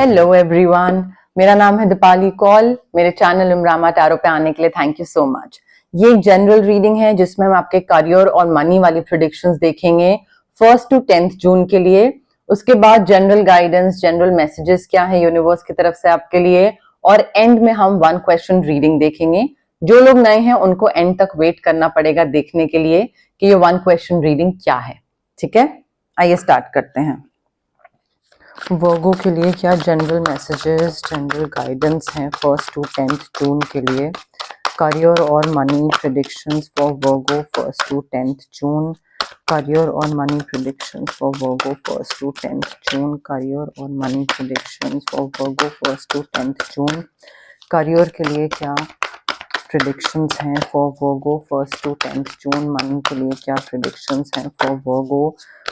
Hello everyone, मेरा नाम है दीपाली कौल। मेरे चैनल उमरामा टैरो पे आने के लिए थैंक यू सो मच। ये एक जनरल रीडिंग है जिसमें हम आपके करियर और मनी वाली प्रेडिक्शंस देखेंगे 1st to 10th जून के लिए। उसके बाद जनरल गाइडेंस, जनरल मैसेजेस क्या है यूनिवर्स की तरफ से आपके लिए, और एंड में हम 1 क्वेश्चन रीडिंग देखेंगे। जो लोग नए हैं उनको एंड तक वेट करना पड़ेगा देखने के लिए कि ये 1 क्वेश्चन रीडिंग क्या है। ठीक है, आइए स्टार्ट करते हैं। वर्गो के लिए क्या जनरल मैसेजेस, जनरल गाइडेंस हैं 1st to 10th जून के लिए। करियर और money predictions for Virgo 1st to 10th June. Career और money predictions for Virgo 1st to 10th June. Career और money predictions for Virgo 1st to 10th June. Career के लिए क्या predictions हैं for Virgo 1st to 10th June. Money के लिए क्या predictions हैं for Virgo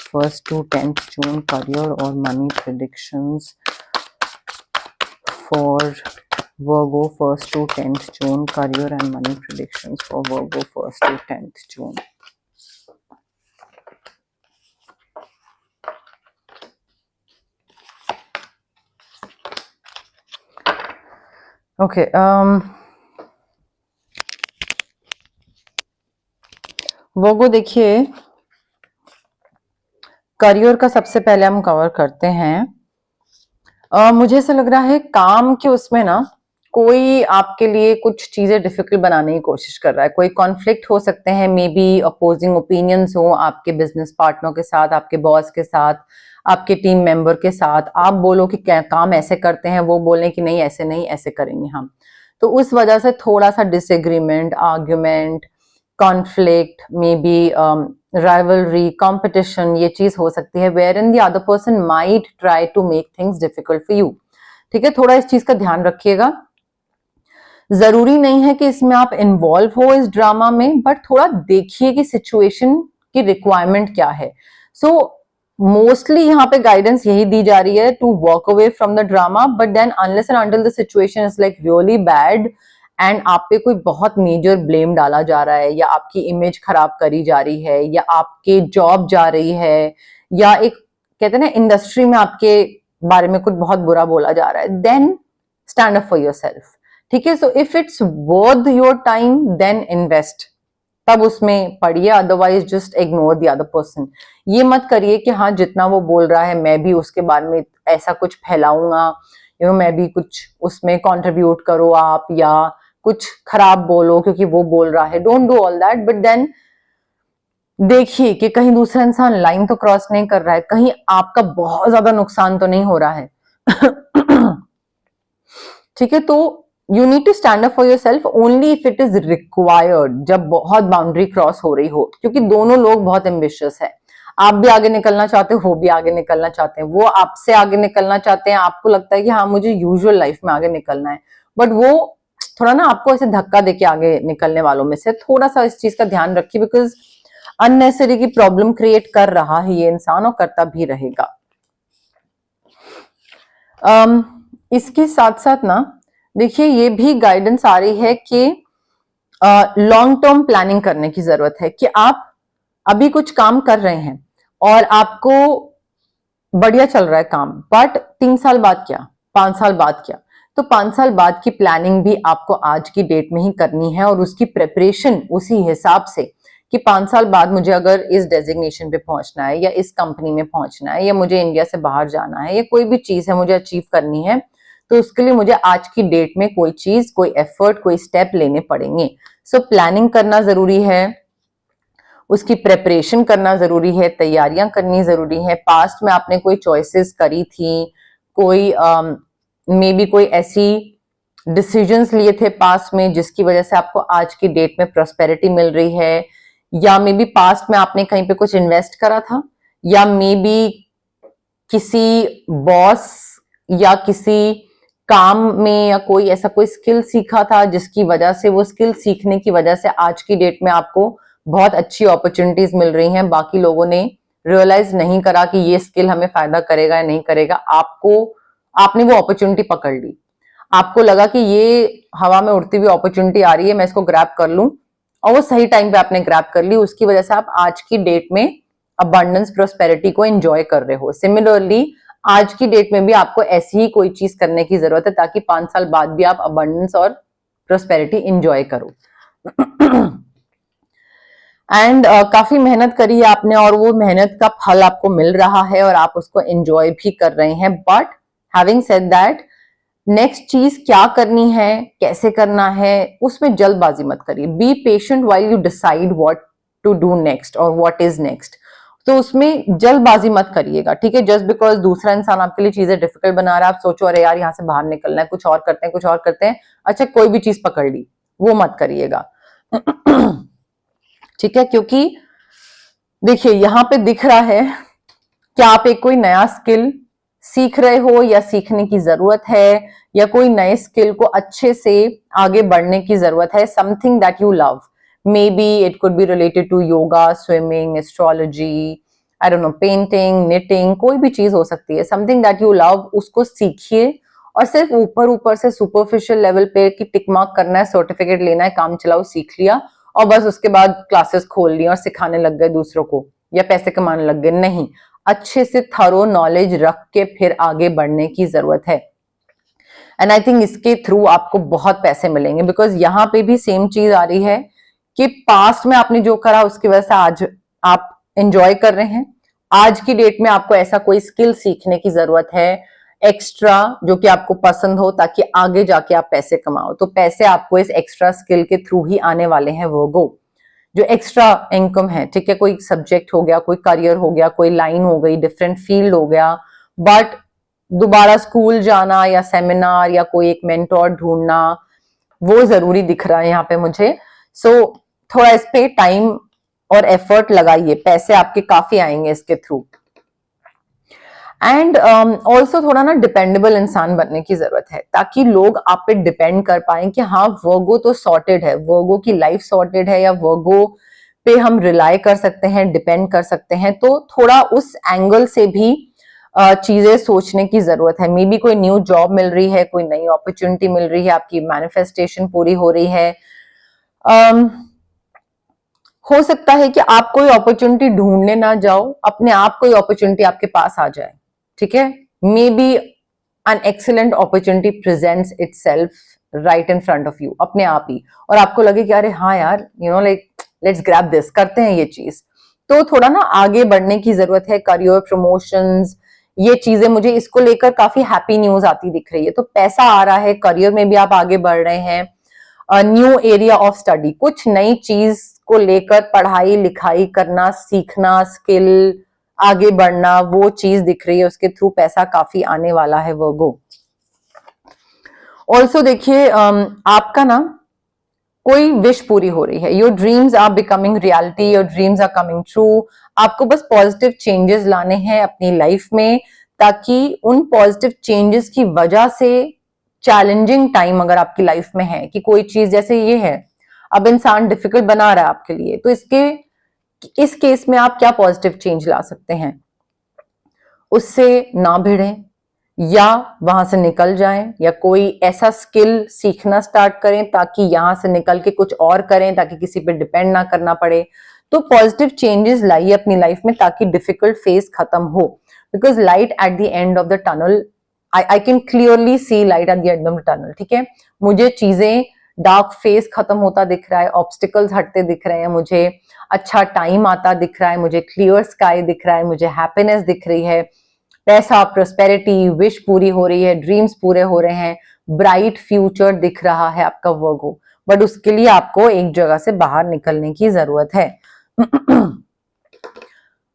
1st to 10th June. Career और money predictions for Virgo 1st to 10th June. Career and money predictions for Virgo 1st to 10th June. Okay, Virgo देखिए, career का सबसे पहले हम कवर करते हैं। मुझे ऐसा लग रहा है काम के उसमें ना कोई आपके लिए कुछ चीजें डिफिकल्ट बनाने की कोशिश कर रहा है। कोई कॉन्फ्लिक्ट हो सकते हैं, मे बी अपोजिंग ओपिनियंस हो आपके बिजनेस पार्टनर के साथ, आपके बॉस के साथ, आपके टीम मेंबर के साथ। आप बोलो कि काम ऐसे करते हैं, वो बोले कि नहीं ऐसे नहीं, ऐसे करेंगे हम। तो उस वजह से थोड़ा सा disagreement, argument, conflict, maybe rivalry, competition, ये चीज हो सकती है where in the other person might try to make things difficult for you. ठीक है, थोड़ा इस चीज का ध्यान रखिएगा। जरूरी नहीं है कि इसमें आप इन्वॉल्व हो इस ड्रामा में, बट थोड़ा देखिए कि सिचुएशन की रिक्वायरमेंट क्या है। सो मोस्टली यहाँ पे गाइडेंस यही दी जा रही है to walk away from the drama, but then unless and until the situation is like really bad and आप पे कोई बहुत मेजर ब्लेम डाला जा रहा है, या आपकी इमेज खराब करी जा रही है, या आपके जॉब जा रही है, या एक कहते हैं ना इंडस्ट्री में आपके बारे में कुछ बहुत बुरा बोला जा रहा है, then stand up for yourself. ठीक है, so if it's worth your time then invest, तब उसमें पढ़िए, otherwise just ignore the other person. ये मत करिए कि हाँ जितना वो बोल रहा है मैं भी उसके बारे में ऐसा कुछ फैलाऊंगा, मैं भी कुछ उसमें कंट्रीब्यूट करो आप, या कुछ खराब बोलो क्योंकि वो बोल रहा है। Don't do all that, but then देखिए कि कहीं दूसरा इंसान लाइन तो क्रॉस नहीं कर रहा है, कहीं आपका बहुत ज्यादा नुकसान तो नहीं हो रहा है। ठीक है, तो you need to stand up for yourself only if it is required, जब बहुत बाउंड्री क्रॉस हो रही हो, क्योंकि दोनों लोग बहुत एम्बिशियस है। आप भी आगे निकलना चाहते हो, वो भी आगे निकलना चाहते हैं, वो आपसे आगे निकलना चाहते हैं, आपको लगता है कि हाँ मुझे यूजुअल लाइफ में आगे निकलना है, बट वो थोड़ा ना आपको ऐसे धक्का देके आगे निकलने वालों में से। थोड़ा सा इस चीज का ध्यान रखिए, बिकॉज अननेसेसरी की प्रॉब्लम क्रिएट कर रहा है ये इंसान और करता भी रहेगा। इसके साथ साथ ना देखिए, ये भी गाइडेंस आ रही है कि लॉन्ग टर्म प्लानिंग करने की जरूरत है, कि आप अभी कुछ काम कर रहे हैं और आपको बढ़िया चल रहा है काम, बट 3 साल बाद क्या, 5 साल बाद क्या, तो 5 साल बाद की प्लानिंग भी आपको आज की डेट में ही करनी है, और उसकी प्रिपरेशन उसी हिसाब से कि 5 साल बाद मुझे अगर इस डेजिग्नेशन पे पहुंचना है, या इस कंपनी में पहुंचना है, या मुझे इंडिया से बाहर जाना है, या कोई भी चीज है मुझे अचीव करनी है, तो उसके लिए मुझे आज की डेट में कोई चीज, कोई एफर्ट, कोई स्टेप लेने पड़ेंगे। सो प्लानिंग करना जरूरी है, उसकी प्रेपरेशन करना जरूरी है, तैयारियां करनी जरूरी है। पास्ट में आपने कोई चॉइसेस करी थी, कोई मे बी कोई ऐसी डिसीजंस लिए थे पास्ट में जिसकी वजह से आपको आज की डेट में प्रॉस्पेरिटी मिल रही है, या मे बी पास्ट में आपने कहीं पे कुछ इन्वेस्ट करा था, या मे बी किसी बॉस या किसी काम में, या कोई ऐसा कोई स्किल सीखा था जिसकी वजह से, वो स्किल सीखने की वजह से आज की डेट में आपको बहुत अच्छी अपॉर्चुनिटीज मिल रही हैं। बाकी लोगों ने रियलाइज नहीं करा कि ये स्किल हमें फायदा करेगा या नहीं करेगा, आपने वो अपॉर्चुनिटी पकड़ ली। आपको लगा कि ये हवा में उड़ती हुई अपॉर्चुनिटी आ रही है, मैं इसको ग्रैब कर लूं, और वो सही टाइम पे आपने ग्रैब कर ली, उसकी वजह से आप आज की डेट में अबंडेंस, प्रोस्पेरिटी को एंजॉय कर रहे हो। सिमिलरली आज की डेट में भी आपको ऐसी ही कोई चीज करने की जरूरत है ताकि 5 साल बाद भी आप अबंडेंस और प्रोस्पेरिटी इंजॉय करो। एंड काफी मेहनत करी है आपने और वो मेहनत का फल आपको मिल रहा है और आप उसको एंजॉय भी कर रहे हैं। But having said that, next चीज क्या करनी है, कैसे करना है, उसमें जल्दबाजी मत करिए। Be patient while you decide what to do next और व्हाट इज नेक्स्ट। तो उसमें जल्दबाजी मत करिएगा, ठीक है। जस्ट बिकॉज दूसरा इंसान आपके लिए चीजें डिफिकल्ट बना रहा है, आप सोचो अरे यार यहाँ से बाहर निकलना है, कुछ और करते हैं, कुछ और करते हैं, अच्छा कोई भी चीज पकड़ ली, वो मत करिएगा। ठीक है, क्योंकि देखिए यहाँ पे दिख रहा है कि आप एक कोई नया स्किल सीख रहे हो या सीखने की जरूरत है, या कोई नए स्किल को अच्छे से आगे बढ़ने की जरूरत है। Something that you love, maybe it could be related to yoga, swimming, astrology, I don't know, painting, knitting, कोई भी चीज हो सकती है। समथिंग दैट यू लव, उसको सीखिए। और सिर्फ ऊपर ऊपर से सुपरफिशियल लेवल पे कि टिक मार्क करना है, सर्टिफिकेट लेना है, काम चलाओ, सीख लिया और बस उसके बाद क्लासेस खोल ली और सिखाने लग गए दूसरों को या पैसे कमाने लग गए, नहीं। अच्छे से थरो नॉलेज रख के फिर आगे बढ़ने की जरूरत है। एंड आई थिंक इसके थ्रू आपको बहुत पैसे मिलेंगे, बिकॉज यहाँ पे भी सेम चीज आ रही है कि पास्ट में आपने जो करा उसकी वजह से आज आप एंजॉय कर रहे हैं। आज की डेट में आपको ऐसा कोई स्किल सीखने की जरूरत है एक्स्ट्रा, जो कि आपको पसंद हो, ताकि आगे जाके आप पैसे कमाओ। तो पैसे आपको इस एक्स्ट्रा स्किल के थ्रू ही आने वाले हैं। वो जो एक्स्ट्रा इनकम है, ठीक है, कोई सब्जेक्ट हो गया, कोई करियर हो गया, कोई लाइन हो गई, डिफरेंट फील्ड हो गया, बट दोबारा स्कूल जाना या सेमिनार या कोई एक मेंटोर ढूंढना, वो जरूरी दिख रहा है यहाँ पे मुझे। सो थोड़ा इस पे टाइम और एफर्ट लगाइए, पैसे आपके काफी आएंगे इसके थ्रू। एंड ऑल्सो थोड़ा ना डिपेंडेबल इंसान बनने की जरूरत है, ताकि लोग आप पे डिपेंड कर पाए कि हाँ वर्गो तो सॉर्टेड है, वर्गो की लाइफ सॉर्टेड है, या वर्गो पे हम रिलाई कर सकते हैं, डिपेंड कर सकते हैं। तो थोड़ा उस एंगल से भी चीजें सोचने की जरूरत है। मे बी कोई न्यू जॉब मिल रही है, कोई नई अपॉर्चुनिटी मिल रही है, आपकी मैनिफेस्टेशन पूरी हो रही है। हो सकता है कि आप कोई अपॉर्चुनिटी ढूंढने ना जाओ, अपने आप कोई अपॉर्चुनिटी आपके पास आ जाए, ठीक है। May be an excellent opportunity presents itself right in front of you, अपने आप ही, और आपको लगे कि अरे हाँ यार, you know, like let's grab this, करते हैं ये चीज। तो थोड़ा ना आगे बढ़ने की जरूरत है। करियर, प्रमोशंस, ये चीजें, मुझे इसको लेकर काफी हैप्पी न्यूज आती दिख रही है। तो पैसा आ रहा है, करियर में भी आप आगे बढ़ रहे हैं, न्यू एरिया ऑफ स्टडी, कुछ नई चीज को लेकर पढ़ाई लिखाई करना, सीखना, स्किल, आगे बढ़ना, वो चीज दिख रही है, उसके थ्रू पैसा काफी आने वाला है वर्गो। ऑल्सो देखिए आपका ना कोई विश पूरी हो रही है, your dreams are becoming reality, your dreams are coming true. आपको बस पॉजिटिव चेंजेस लाने हैं अपनी लाइफ में, ताकि उन पॉजिटिव चेंजेस की वजह से चैलेंजिंग टाइम अगर आपकी लाइफ में है कि कोई चीज जैसे ये है, अब इंसान डिफिकल्ट बना रहा है आपके लिए, तो इस केस में आप क्या पॉजिटिव चेंज ला सकते हैं? उससे ना भिड़ें या वहां से निकल जाएं, या कोई ऐसा स्किल सीखना स्टार्ट करें ताकि यहां से निकल के कुछ और करें, ताकि किसी पे डिपेंड ना करना पड़े। तो पॉजिटिव चेंजेस लाइए अपनी लाइफ में ताकि डिफिकल्ट फेज खत्म हो, because light at the end of the tunnel, I can clearly see light at the end of the tunnel, ठीक है। मुझे चीजें, डार्क फेज खत्म होता दिख रहा है, ऑब्स्टिकल्स हटते दिख रहे हैं, मुझे अच्छा टाइम आता दिख रहा है, मुझे क्लियर स्काई दिख रहा है, मुझे हैप्पीनेस दिख रही है, पैसा, प्रोस्पेरिटी, विश पूरी हो रही है, ड्रीम्स पूरे हो रहे हैं, ब्राइट फ्यूचर दिख रहा है आपका वर्गो। बट उसके लिए आपको एक जगह से बाहर निकलने की जरूरत है।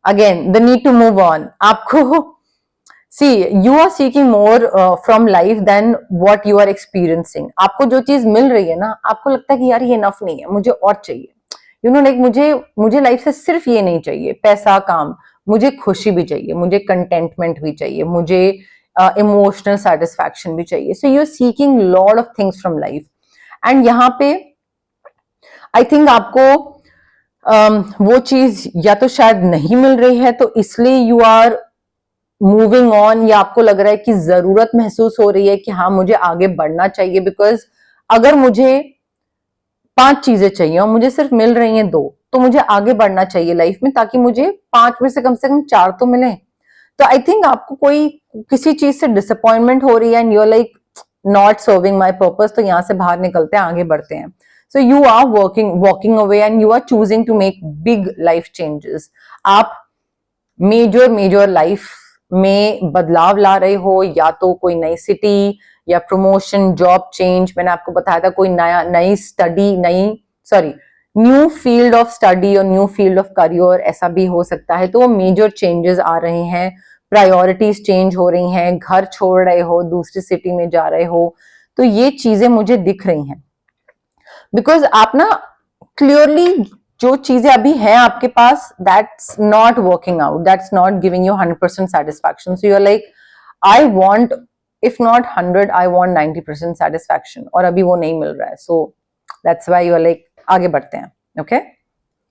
Again the need to move on. आपको see, you are seeking more from life then what you are experiencing. आपको जो चीज मिल रही है ना, आपको लगता है कि यार ये इनफ नहीं है, मुझे और चाहिए, यू नो, लाइक मुझे लाइफ से सिर्फ ये नहीं चाहिए, पैसा, काम, मुझे खुशी भी चाहिए, मुझे कंटेंटमेंट भी चाहिए, मुझे इमोशनल सेटिस्फैक्शन भी चाहिए। So you are seeking lot of things from life, and यहाँ पे आई थिंक आपको वो चीज या तो शायद नहीं मिल रही है, तो इसलिए यू आर मूविंग ऑन, या आपको लग रहा है कि जरूरत महसूस हो रही है कि हाँ मुझे आगे बढ़ना चाहिए, बिकॉज अगर मुझे 5 चीजें चाहिए और मुझे सिर्फ मिल रही हैं 2, तो मुझे आगे बढ़ना चाहिए लाइफ में, ताकि मुझे 5 में से कम 4 तो मिले, तो आई थिंक आपको कोई किसी चीज से डिसअपॉइंटमेंट हो रही है and you are like not serving my purpose, तो यहाँ से बाहर निकलते हैं, आगे बढ़ते हैं. So you are walking away and you are choosing to make big life changes. आप मेजर लाइफ में बदलाव ला रहे हो, या तो कोई नई सिटी या प्रमोशन, जॉब चेंज. मैंने आपको बताया था कोई न्यू फील्ड ऑफ स्टडी और न्यू फील्ड ऑफ करियर, ऐसा भी हो सकता है. तो मेजर चेंजेस आ रहे हैं, प्रायोरिटीज चेंज हो रही हैं, घर छोड़ रहे हो, दूसरी सिटी में जा रहे हो. तो ये चीजें मुझे दिख रही हैं, बिकॉज आप ना क्लियरली जो चीजें अभी हैं आपके पास, that's not working out, that's not giving you 100% satisfaction. So you are like I want, if not 100, I want 90% satisfaction, और अभी वो नहीं मिल रहा है. So that's why you are like, आगे बढ़ते हैं. ओके,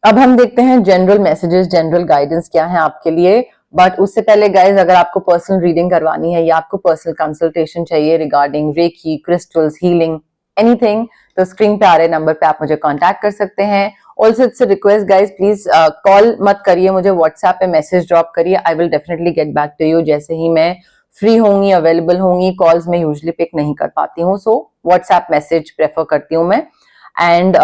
अब हम देखते हैं जनरल मैसेजेस, जनरल गाइडेंस क्या है आपके लिए. बट उससे पहले गाइज, अगर आपको पर्सनल रीडिंग करवानी है या आपको पर्सनल कंसल्टेशन चाहिए regarding reiki, crystals, healing, anything, तो स्क्रीन पे आ रहे नंबर पे आप मुझे कांटेक्ट कर सकते हैं. Also it's a request guys, please call मत करिए, मुझे व्हाट्सएप पे मैसेज ड्रॉप करिए. I will definitely get back to you जैसे ही मैं फ्री होंगी, अवेलेबल होंगी. कॉल्स में यूजली पिक नहीं कर पाती हूँ, सो व्हाट्सएप मैसेज प्रेफर करती हूँ मैं. एंड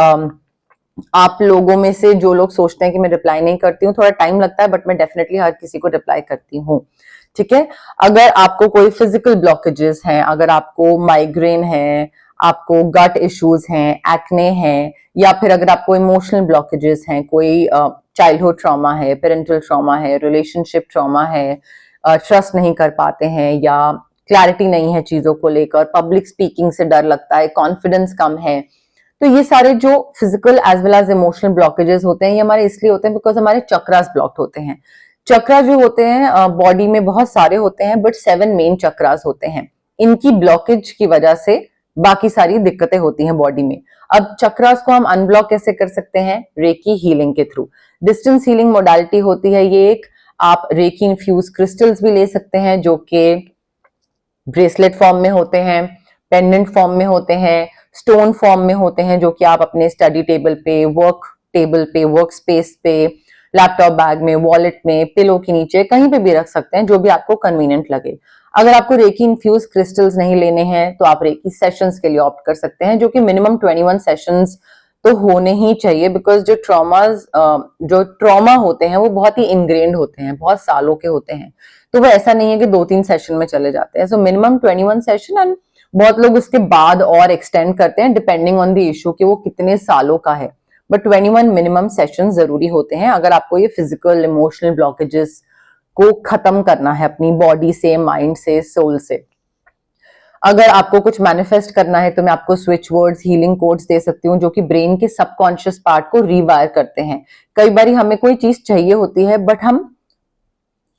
आप लोगों में से जो लोग सोचते हैं कि मैं रिप्लाई नहीं करती हूँ, थोड़ा टाइम लगता है, बट मैं डेफिनेटली हर किसी को रिप्लाई करती हूँ. ठीक है, अगर आपको कोई फिजिकल ब्लॉकेजेस हैं, अगर आपको माइग्रेन है, आपको गट इश्यूज हैं, एक्ने हैं, या फिर अगर आपको इमोशनल ब्लॉकेजेस हैं, कोई चाइल्डहुड ट्रॉमा है, पेरेंटल ट्रॉमा है, रिलेशनशिप ट्रॉमा है, ट्रस्ट नहीं कर पाते हैं, या क्लैरिटी नहीं है चीजों को लेकर, पब्लिक स्पीकिंग से डर लगता है, कॉन्फिडेंस कम है, तो ये सारे जो physical as well as emotional blockages होते हैं, ये हमारे इसलिए होते हैं बिकॉज हमारे चक्रास ब्लॉक्ड होते हैं. चक्रा जो होते हैं बॉडी में बहुत सारे होते हैं, बट 7 मेन चक्रास होते हैं. इनकी ब्लॉकेज की वजह से बाकी सारी दिक्कतें होती हैं बॉडी में. अब चक्रास को हम अनब्लॉक कैसे कर सकते हैं? रेकी हीलिंग के थ्रू. डिस्टेंस हीलिंग मोडालिटी होती है ये एक. आप रेकी इन्फ्यूज क्रिस्टल्स भी ले सकते हैं, जो कि ब्रेसलेट फॉर्म में होते हैं, पेंडेंट फॉर्म में होते हैं, स्टोन फॉर्म में होते हैं, जो कि आप अपने स्टडी टेबल पे, वर्क स्पेस पे, लैपटॉप बैग में, वॉलेट में, पिलो के नीचे, कहीं पे भी रख सकते हैं, जो भी आपको कन्वीनियंट लगे. अगर आपको रेकी इन्फ्यूज क्रिस्टल्स नहीं लेने हैं, तो आप रेकी सेशंस के लिए ऑप्ट कर सकते हैं, जो कि मिनिमम 21 सेशंस तो होने ही चाहिए. बिकॉज जो ट्रॉमा होते हैं वो बहुत ही इनग्रेन्ड होते हैं, बहुत सालों के होते हैं. तो वो ऐसा नहीं है कि 2-3 सेशन में चले जाते हैं. सो मिनिमम 21 सेशन, एंड बहुत लोग उसके बाद और एक्सटेंड करते हैं डिपेंडिंग ऑन द इशू कि वो कितने सालों का है. बट 21 मिनिमम सेशन जरूरी होते हैं अगर आपको ये फिजिकल इमोशनल ब्लॉकेजेस को खत्म करना है अपनी बॉडी से, माइंड से, सोल से. अगर आपको कुछ मैनिफेस्ट करना है तो मैं आपको स्विच वर्ड्स, हीलिंग कोड्स दे सकती हूँ, जो कि ब्रेन के सबकॉन्शियस पार्ट को रीवायर करते हैं. कई बार हमें कोई चीज चाहिए होती है, बट हम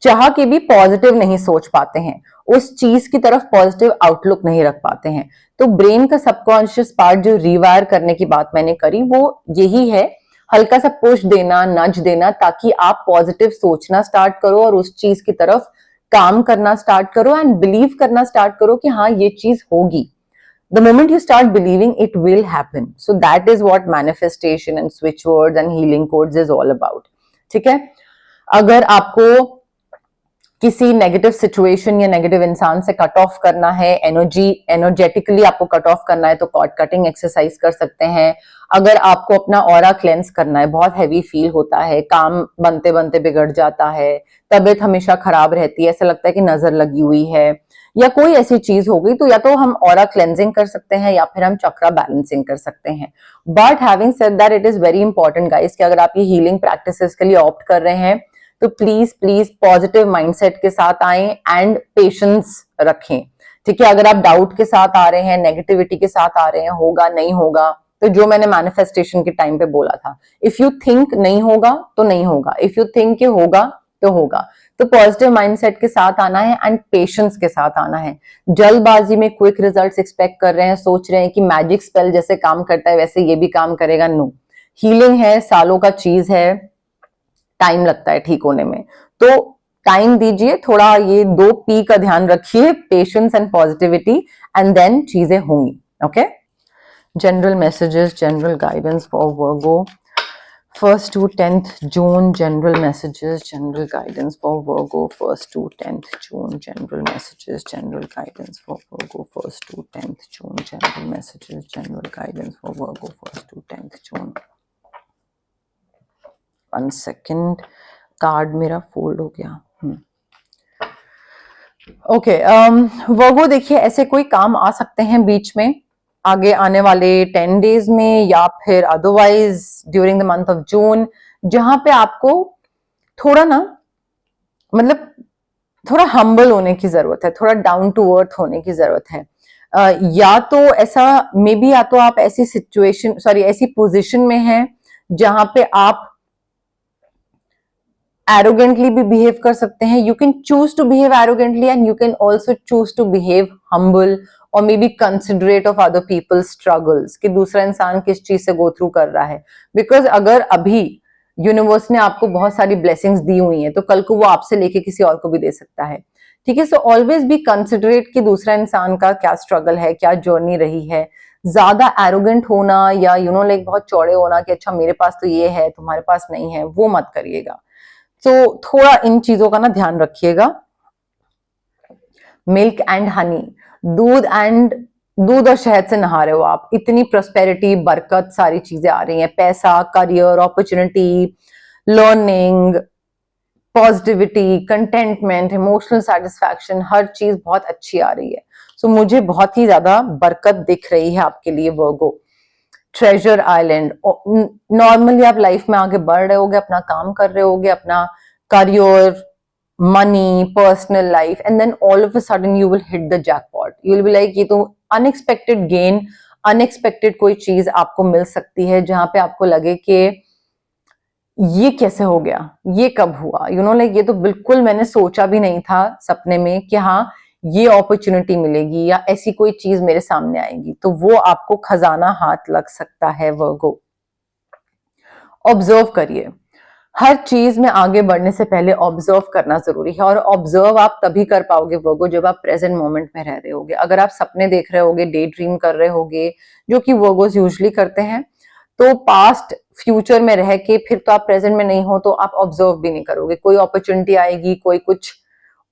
चाह के भी पॉजिटिव नहीं सोच पाते हैं, उस चीज की तरफ पॉजिटिव आउटलुक नहीं रख पाते हैं. तो ब्रेन का सबकॉन्शियस पार्ट जो रीवायर करने की बात मैंने करी, वो यही है, हल्का सा पुश देना, नज देना, ताकि आप पॉजिटिव सोचना स्टार्ट करो और उस चीज की तरफ काम करना स्टार्ट करो एंड बिलीव करना स्टार्ट करो कि हाँ ये चीज होगी. The moment you start believing, it will happen. So that is what manifestation and switch words and healing codes is all about. ठीक है, अगर आपको किसी नेगेटिव सिचुएशन या नेगेटिव इंसान से कट ऑफ करना है, एनर्जेटिकली आपको कट ऑफ करना है, तो कॉर्ड कटिंग एक्सरसाइज कर सकते हैं. अगर आपको अपना ऑरा क्लेंस करना है, बहुत हैवी फील होता है, काम बनते बनते बिगड़ जाता है, तबीयत हमेशा खराब रहती है, ऐसा लगता है कि नजर लगी हुई है, या कोई ऐसी चीज हो गई, तो या तो हम ऑरा क्लेंजिंग कर सकते हैं या फिर हम चक्रा बैलेंसिंग कर सकते हैं. But having said that, it is very important guys कि अगर आप ये हीलिंग प्रैक्टिसेस के लिए ऑप्ट कर रहे हैं, तो प्लीज पॉजिटिव माइंडसेट के साथ आएं एंड पेशेंस रखें. ठीक है, अगर आप डाउट के साथ आ रहे हैं, नेगेटिविटी के साथ आ रहे हैं, होगा नहीं होगा, तो जो मैंने मैनिफेस्टेशन के टाइम पे बोला था, इफ यू थिंक नहीं होगा तो नहीं होगा, इफ यू थिंक कि होगा तो होगा. तो पॉजिटिव माइंडसेट के साथ आना है एंड पेशेंस के साथ आना है. जल्दबाजी में क्विक रिजल्ट्स एक्सपेक्ट कर रहे हैं, सोच रहे हैं कि मैजिक स्पेल जैसे काम करता है वैसे ये भी काम करेगा, नो. हीलिंग है, सालों का चीज है, टाइम लगता है ठीक होने में, तो टाइम दीजिए थोड़ा. ये 2 P का ध्यान रखिए, patience and positivity, and then चीजें होंगी. Okay, general messages, general guidance for Virgo. 1st to 10th June general messages, general guidance for Virgo. 1st to 10th June general messages, general guidance for Virgo. 1st to 10th June general messages, general guidance for Virgo. 1st to 10th June. 1 second, card मेरा fold हो गया. Okay, Virgo देखिए, ऐसे कोई काम आ सकते हैं बीच में आगे आने वाले 10 डेज में, या फिर otherwise during the month of June, जहां पे आपको थोड़ा ना, मतलब थोड़ा हम्बल होने की जरूरत है, थोड़ा डाउन टू अर्थ होने की जरूरत है. या तो ऐसा मे बी, या तो आप ऐसी सिचुएशन, सॉरी, ऐसी पोजीशन में हैं जहां पे आप एरोगेंटली भी बिहेव कर सकते हैं. You can choose to behave arrogantly and you can also choose to behave humble और maybe considerate of other people's struggles, कि दूसरा इंसान किस चीज से गो थ्रू कर रहा है. बिकॉज अगर अभी यूनिवर्स ने आपको बहुत सारी ब्लेसिंग्स दी हुई हैं, तो कल को वो आपसे लेके किसी और को भी दे सकता है. ठीक है, सो ऑलवेज बी कंसिडरेट कि दूसरा इंसान का क्या स्ट्रगल है, क्या जर्नी रही है. ज्यादा एरोगेंट होना या लाइक बहुत चौड़े होना कि अच्छा मेरे पास तो ये है तुम्हारे पास नहीं है, वो मत करिएगा. तो थोड़ा इन चीजों का ना ध्यान रखिएगा. मिल्क एंड हनी, दूध और शहद से नहा रहे हो आप, इतनी प्रोस्पेरिटी, बरकत, सारी चीजें आ रही हैं. पैसा, career, opportunity, learning, positivity, contentment, emotional satisfaction, हर चीज बहुत अच्छी आ रही है. सो मुझे बहुत ही ज्यादा बरकत दिख रही है आपके लिए वर्गो. ट्रेजर आइलैंड, नॉर्मली आप लाइफ में आगे बढ़ रहे होगे, अपना काम कर रहे होगे, अपना career, money, personal life, and then all of a sudden you will hit the jackpot. You will be like, ये तो अनएक्सपेक्टेड गेन, अनएक्सपेक्टेड कोई चीज आपको मिल सकती है जहां पे आपको लगे कि ये कैसे हो गया, ये कब हुआ, लाइक ये तो बिल्कुल मैंने सोचा भी नहीं था सपने में कि हाँ ये अपॉर्चुनिटी मिलेगी या ऐसी कोई चीज मेरे सामने आएगी. तो वो आपको खजाना हाथ लग सकता है वर्गो. ऑब्जर्व करिए, हर चीज में आगे बढ़ने से पहले ऑब्जर्व करना जरूरी है. और ऑब्जर्व आप तभी कर पाओगे वर्गो जब आप प्रेजेंट मोमेंट में रह रहे होगे. अगर आप सपने देख रहे होगे, डे ड्रीम कर रहे होगे, जो कि वर्गोस यूजुअली करते हैं, तो पास्ट फ्यूचर में रह के फिर तो आप प्रेजेंट में नहीं हो, तो आप ऑब्जर्व भी नहीं करोगे. कोई अपॉर्चुनिटी आएगी, कोई कुछ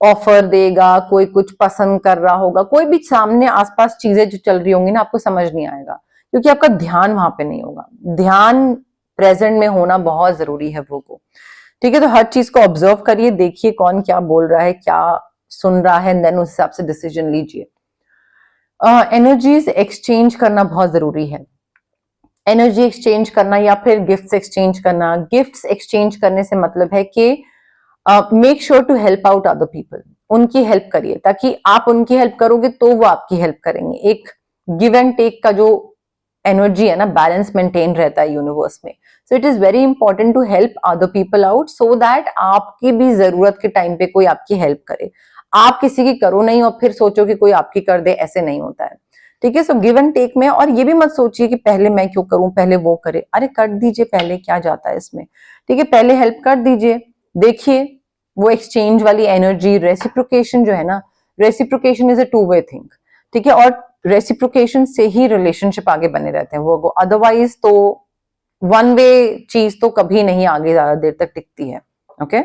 ऑफर देगा, कोई कुछ पसंद कर रहा होगा, कोई भी सामने आसपास चीजें जो चल रही होंगी ना, आपको समझ नहीं आएगा क्योंकि आपका ध्यान वहां पे नहीं होगा. ध्यान प्रेजेंट में होना बहुत जरूरी है वो. ठीक है, तो हर चीज को ऑब्जर्व करिए, देखिए कौन क्या बोल रहा है, क्या सुन रहा है, देन उस हिसाब से डिसीजन लीजिए. एनर्जीज एक्सचेंज करना बहुत जरूरी है. एनर्जी एक्सचेंज करना या फिर गिफ्ट्स एक्सचेंज करना. गिफ्ट्स एक्सचेंज करने से मतलब है कि make sure to help out other people. उनकी हेल्प करिए, ताकि आप उनकी हेल्प करोगे तो वो आपकी हेल्प करेंगे. एक गिव एंड टेक का जो एनर्जी है ना, बैलेंस मेंटेन रहता है यूनिवर्स में. So it is very important to help other people out, so that आपकी भी जरूरत के टाइम पे कोई आपकी हेल्प करे. आप किसी की करो नहीं और फिर सोचो कि कोई आपकी कर दे, ऐसे नहीं होता है. ठीक है, सो गिव एंड टेक में. और ये भी मत सोचिए कि पहले मैं क्यों करूं, पहले वो करे. अरे कर दीजिए पहले, क्या जाता है इसमें. ठीक है, पहले हेल्प कर दीजिए. देखिए वो एक्सचेंज वाली एनर्जी, रेसिप्रोकेशन जो है ना, reciprocation is a two way thing. ठीक है, और रेसिप्रोकेशन से ही रिलेशनशिप आगे बने रहते हैं वो. अदरवाइज तो वन वे चीज तो कभी नहीं आगे ज्यादा देर तक टिकती है. ओके,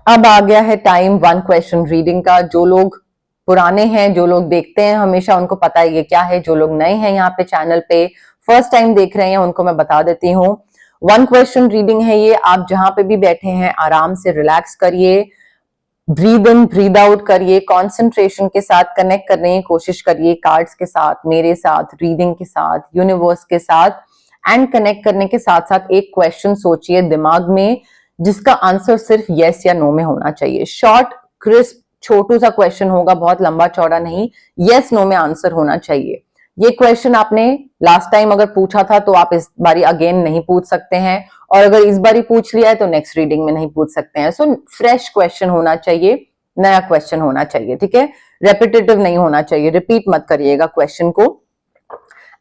अब आ गया है टाइम 1 क्वेश्चन रीडिंग का. जो लोग पुराने हैं, जो लोग देखते हैं हमेशा, उनको पता है ये क्या है. जो लोग नए हैं यहाँ पे चैनल पे, फर्स्ट टाइम देख रहे हैं, उनको मैं बता देती हूँ. 1 क्वेश्चन रीडिंग है ये. आप जहां पे भी बैठे हैं आराम से रिलैक्स करिए, ब्रीद इन ब्रीद आउट करिए, कॉन्सेंट्रेशन के साथ कनेक्ट करने की कोशिश करिए, कार्ड्स के साथ, मेरे साथ, रीडिंग के साथ, यूनिवर्स के साथ. एंड कनेक्ट करने के साथ साथ एक क्वेश्चन सोचिए दिमाग में, जिसका आंसर सिर्फ यस या नो में होना चाहिए. शॉर्ट, क्रिस्प, छोटू सा क्वेश्चन होगा, बहुत लंबा चौड़ा नहीं. यस नो में आंसर होना चाहिए. ये क्वेश्चन आपने लास्ट टाइम अगर पूछा था तो आप इस बारी अगेन नहीं पूछ सकते हैं, और अगर इस बारी पूछ लिया है तो नेक्स्ट रीडिंग में नहीं पूछ सकते हैं. सो फ्रेश क्वेश्चन होना चाहिए, नया क्वेश्चन होना चाहिए. ठीक है, रेपिटेटिव नहीं होना चाहिए, रिपीट मत करिएगा क्वेश्चन को.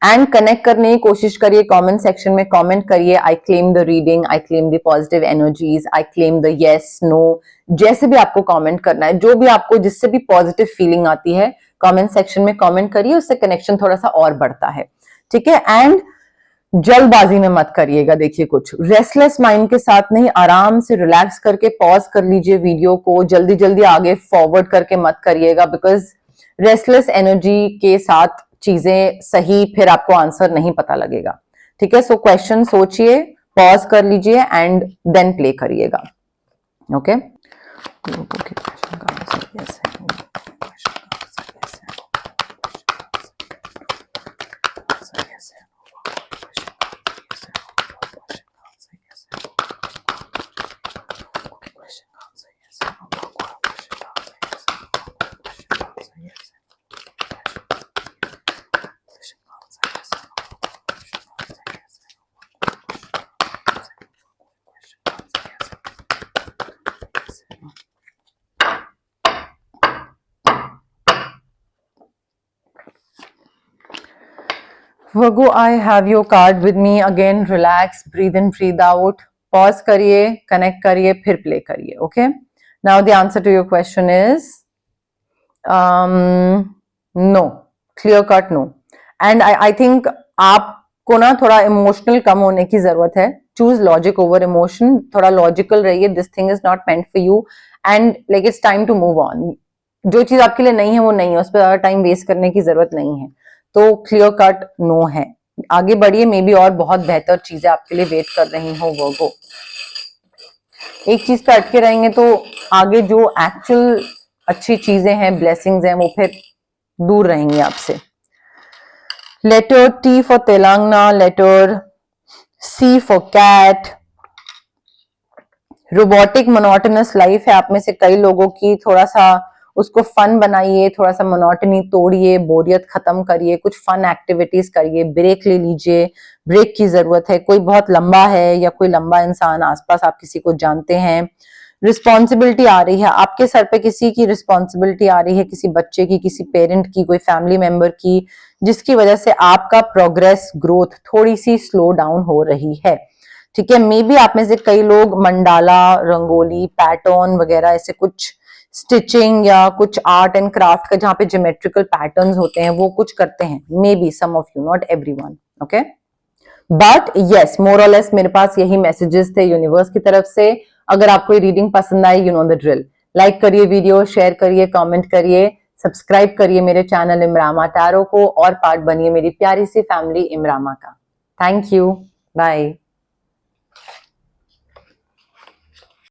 एंड कनेक्ट करने की कोशिश करिए. कमेंट सेक्शन में कमेंट करिए, I claim the reading, I claim the positive energies, I claim the yes no, जैसे भी आपको कमेंट करना है, जो भी आपको, जिससे भी पॉजिटिव फीलिंग आती है, कमेंट सेक्शन में कमेंट करिए. उससे कनेक्शन थोड़ा सा और बढ़ता है. ठीक है, एंड जल्दबाजी में मत करिएगा। देखिए कुछ रेस्टलेस माइंड के साथ नहीं, आराम से रिलैक्स करके पॉज कर लीजिए वीडियो को, जल्दी जल्दी आगे फॉरवर्ड करके मत करिएगा, बिकॉज रेस्टलेस एनर्जी के साथ चीजें सही फिर आपको आंसर नहीं पता लगेगा। ठीक है, सो क्वेश्चन सोचिए, पॉज कर लीजिए एंड देन प्ले करिएगा। Okay, Virgo, I have your card with me. Again, relax, breathe in, breathe out. Pause करिए, connect करिए, फिर play करिए. Okay. Now the answer to your question is no, clear cut no. And I think आपको ना थोड़ा emotional कम होने की जरूरत है. Choose logic over emotion. थोड़ा लॉजिकल रहिए. This thing is not meant for you. And like it's time to move on. जो चीज आपके लिए नहीं है वो नहीं है, उस पर ज्यादा टाइम वेस्ट करने की जरूरत नहीं है. तो क्लियर कट नो है. आगे बढ़िए, मे बी और बहुत बेहतर चीजें आपके लिए वेट कर रही हो वर्गो. एक चीज पे अटके रहेंगे तो आगे जो एक्चुअल अच्छी चीजें हैं, ब्लेसिंग्स हैं, वो फिर दूर रहेंगी आपसे. Letter T for Telangana, letter C for cat. Robotic monotonous life है आप में से कई लोगों की. थोड़ा सा उसको फन बनाइए, थोड़ा सा मोनोटनी तोड़िए, बोरियत खत्म करिए, कुछ फन एक्टिविटीज करिए, ब्रेक ले लीजिए. ब्रेक की जरूरत है. कोई बहुत लंबा है या कोई लंबा इंसान आसपास आप किसी को जानते हैं. रिस्पॉन्सिबिलिटी आ रही है आपके सर पे, किसी की रिस्पॉन्सिबिलिटी आ रही है, किसी बच्चे की, किसी पेरेंट की, कोई फैमिली मेंबर की, जिसकी वजह से आपका प्रोग्रेस, ग्रोथ थोड़ी सी स्लो डाउन हो रही है. ठीक है, मे बी आप में से कई लोग मंडाला, रंगोली, पैटर्न वगैरह ऐसे कुछ स्टिचिंग या कुछ आर्ट एंड क्राफ्ट का, जहां पे ज्योमेट्रिकल पैटर्न्स होते हैं, वो कुछ करते हैं. Maybe some of you, not everyone. Okay, but yes, more or less मेरे पास यही मैसेजेस थे यूनिवर्स की तरफ से. अगर आपको ये रीडिंग पसंद आई, you know the drill. Like करिए वीडियो, शेयर करिए, कमेंट करिए, सब्सक्राइब करिए मेरे चैनल इमरामा टैरो को, और पार्ट बनिए मेरी प्यारी सी फैमिली इमरामा का. Thank you, bye.